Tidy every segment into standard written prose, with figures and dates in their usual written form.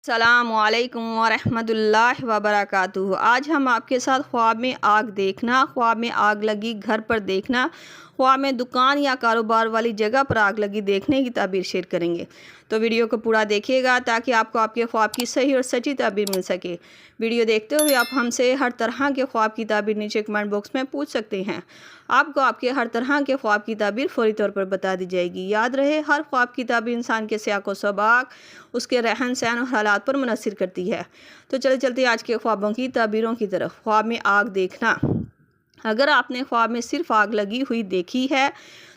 السلام علیکم ورحمۃ اللہ وبرکاتہ۔ آج ہم آپ کے ساتھ خواب میں آگ دیکھنا، خواب میں آگ لگی گھر پر دیکھنا، خواب میں دکان یا کاروبار والی جگہ پر آگ لگی دیکھنے کی تعبیر شیئر کریں گے۔ تو ویڈیو کو پورا دیکھیے گا تاکہ آپ کو آپ کے خواب کی صحیح اور سچی تعبیر مل سکے۔ ویڈیو دیکھتے ہوئے آپ ہم سے ہر طرح کے خواب کی تعبیر نیچے کمنٹ باکس میں پوچھ سکتے ہیں۔ آپ کو آپ کے ہر طرح کے خواب کی تعبیر فوری طور پر بتا دی جائے گی۔ یاد رہے، ہر خواب کی تعبیر انسان کے سیاق و سباق، اس کے رہن سہن اور حالات پر منحصر کرتی ہے۔ تو چلتے آج کے خوابوں کی تعبیروں کی طرف۔ خواب میں آگ دیکھنا۔ اگر آپ نے خواب میں صرف آگ لگی ہوئی دیکھی ہے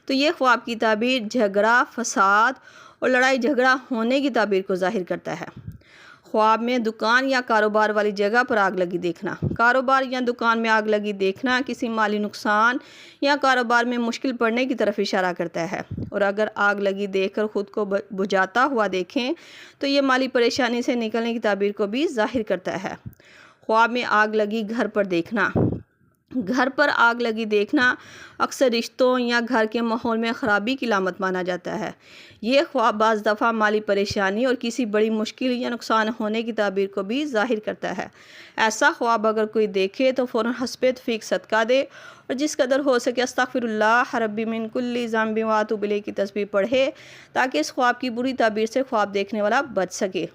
تو یہ خواب کی تعبیر جھگڑا، فساد اور لڑائی جھگڑا ہونے کی تعبیر کو ظاہر کرتا ہے۔ خواب میں دکان یا کاروبار والی جگہ پر آگ لگی دیکھنا۔ کاروبار یا دکان میں آگ لگی دیکھنا کسی مالی نقصان یا کاروبار میں مشکل پڑنے کی طرف اشارہ کرتا ہے، اور اگر آگ لگی دیکھ کر خود کو بجھاتا ہوا دیکھیں تو یہ مالی پریشانی سے نکلنے کی تعبیر کو بھی ظاہر کرتا ہے۔ خواب میں آگ لگی گھر پر دیکھنا۔ گھر پر آگ لگی دیکھنا اکثر رشتوں یا گھر کے ماحول میں خرابی کی علامت مانا جاتا ہے۔ یہ خواب بعض دفعہ مالی پریشانی اور کسی بڑی مشکل یا نقصان ہونے کی تعبیر کو بھی ظاہر کرتا ہے۔ ایسا خواب اگر کوئی دیکھے تو فوراً حسب توفیق صدقہ دے اور جس قدر ہو سکے استغفر اللہ ربی من کل ذنب واتوب الیہ کی تسبیح پڑھے تاکہ اس خواب کی بری تعبیر سے خواب دیکھنے والا بچ سکے۔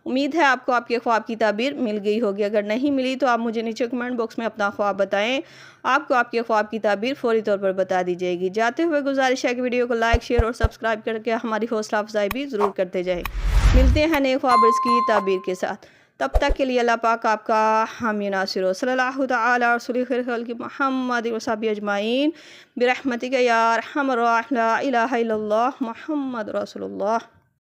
امید ہے آپ کو آپ کے خواب کی تعبیر مل گئی ہوگی۔ اگر نہیں ملی تو آپ مجھے نیچے کمنٹ باکس میں اپنا خواب بتائیں، آپ کو آپ کے خواب کی تعبیر فوری طور پر بتا دی جائے گی۔ جاتے ہوئے گزارش ہے کہ ویڈیو کو لائک، شیئر اور سبسکرائب کر کے ہماری حوصلہ افزائی بھی ضرور کرتے جائیں۔ ملتے ہیں نئے خواب کی تعبیر کے ساتھ، تب تک کے لیے اللہ پاک آپ کا حامی ناصر ہو۔ صلی اللہ تعالی رسول خیر خلق محمد وصحبہ اجمعین برحمتک یا ارحم الراحمین، لا الہ الا اللہ محمد رسول اللہ۔